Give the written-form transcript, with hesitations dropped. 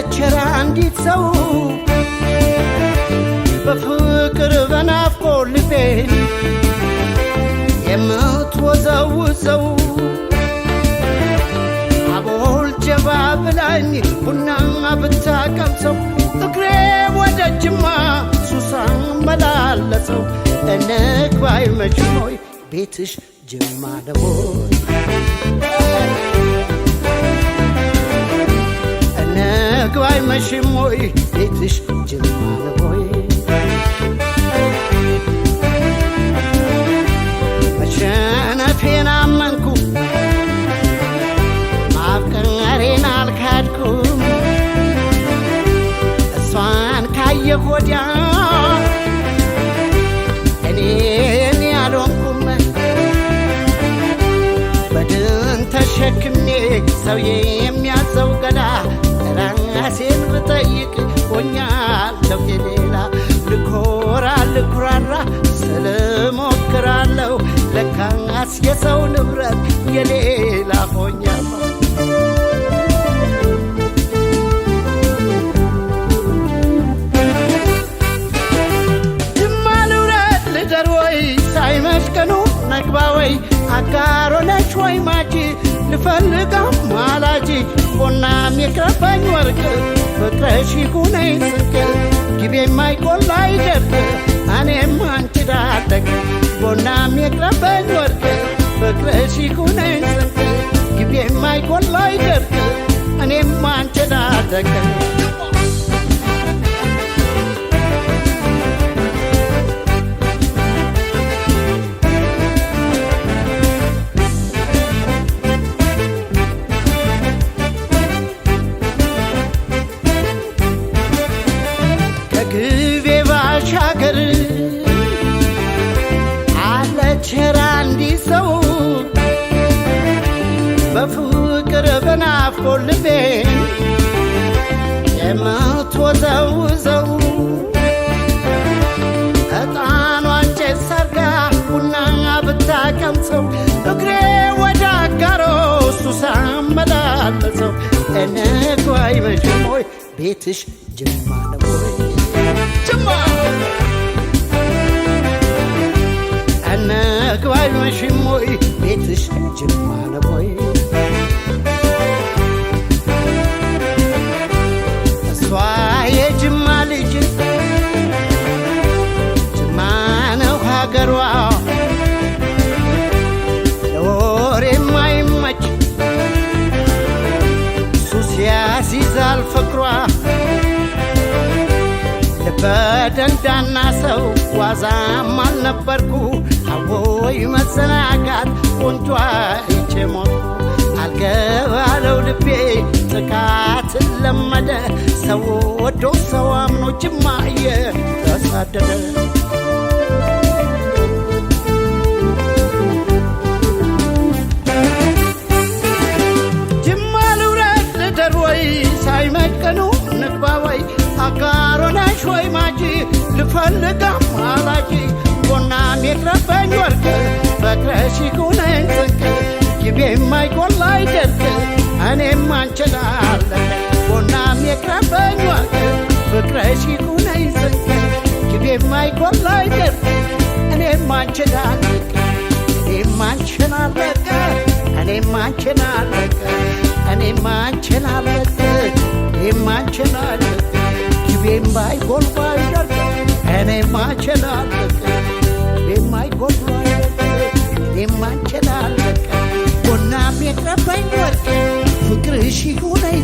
አለችራ አንዲት ሰው በፍቅር በናፍቆ ልቤን የምትወዘውዘው አቦል ጀባ ብላኝ ቡና ብታቀምሰው እግሬ ወደ ጅማ ሱሳ መላለሰው እንግባ አይመችም ወይ ቤትሽ ጅማ ነው እንግባ አይመችም ወይ ቤትሽ ጅማ ነው መሸነፌን አመንኩ ማፍቀሬን አልካድኩም እሷን ካየሁ ወዲያ እኔ አልሆንኩም በድን ተሸክሜ ሰው የሚያዘው ገዳ ራሴን ብጠይቅ ሆኛለሁ የሌላ ልኮራ ልኩራራ ስለሞክራለሁ ለካስ የሰው ንብረት የሌላ ሆኛለሁ ጅማ ልውረድ ልደር ወይ ሳይመሽ ቀኑ ነግባ ወይ አጋሮ ነች ወይ ማጂ ልፈልጋ ማላጂ ቦናም የቅረበኝ ወርቅ ፍቅረሽ ይሁነኝ ስንቅ ግቤ የማይቆላ አይደርቅ እኔም አንቺ ዳደቅ ቦናም የቅረበኝ ወርቅ ፍቅረሽ ይሁነኝ ስንቅ ግቤ የማይቆላ አይደርቅ እኔም አንቺ ዳደቅ ግቤ ባሻገር አለችራ አንዲት ሰው በፍቅር በናፍቆ ልቤን የምትወዘውዘው ዕጣኗን ጭስ ሰርጋ ቡና ብታቀምሰው እግሬ ወደ አጋሮ ሱሳ መላለሰው እንግባ አይመችም ወይ ቤትሽ ጅማ ነው ወይ ጅማ እንግባ አይመችም ወይ ቤትሽ ጅማ ነው ወይ እሷ የጅማ ልጅ ጅማ ነው ሀገሯ ለወሬ የማይመች ሱስ ያስይዛል ፍቅሯ በደንዳና ሰው ዋዛም አልነበርኩ አቦይ መዘናጋት ቆንጆ አይቼ ሞትኩ አልገባለው ልቤ ጥቃት ለመደ ሰው ወዶ ሰው አምኖ ጅማ እየተሳደደ ጅማ ልውረድ ልደር ወይ ሳይመሽ ቀኑ ንግባ ወይ አጋሮ ነሽ ወይ ማጂ ልፈልጋ ማላጂ ቦናም የቅረበኝ ወርቅ ፍቅረሽ ይሁነኝ ስንቅ ግቤ የማይቆላ አይደርቅ እኔም አንቺን አለቀ ቦናም የቅረበኝ ወርቅ ፍቅረሽ ይሁነኝ ስንቅ ግቤ የማይቆላ አይደርቅ እኔም አንቺን አለቀ እኔም አንቺን አለቀ እኔም አንቺን አለቀ እኔም አንቺን አለቀ እኔም አንቺን አለቀ ግቤም ባይጎልባ አይደርቅ እኔም አንቺን አለቀ ግቤም አይጎልባ አይደርቅ እኔም አንቺን አለቀ ቦናም የቅረበኝ ወርቅ ፍቅርሽ ይሁነኝ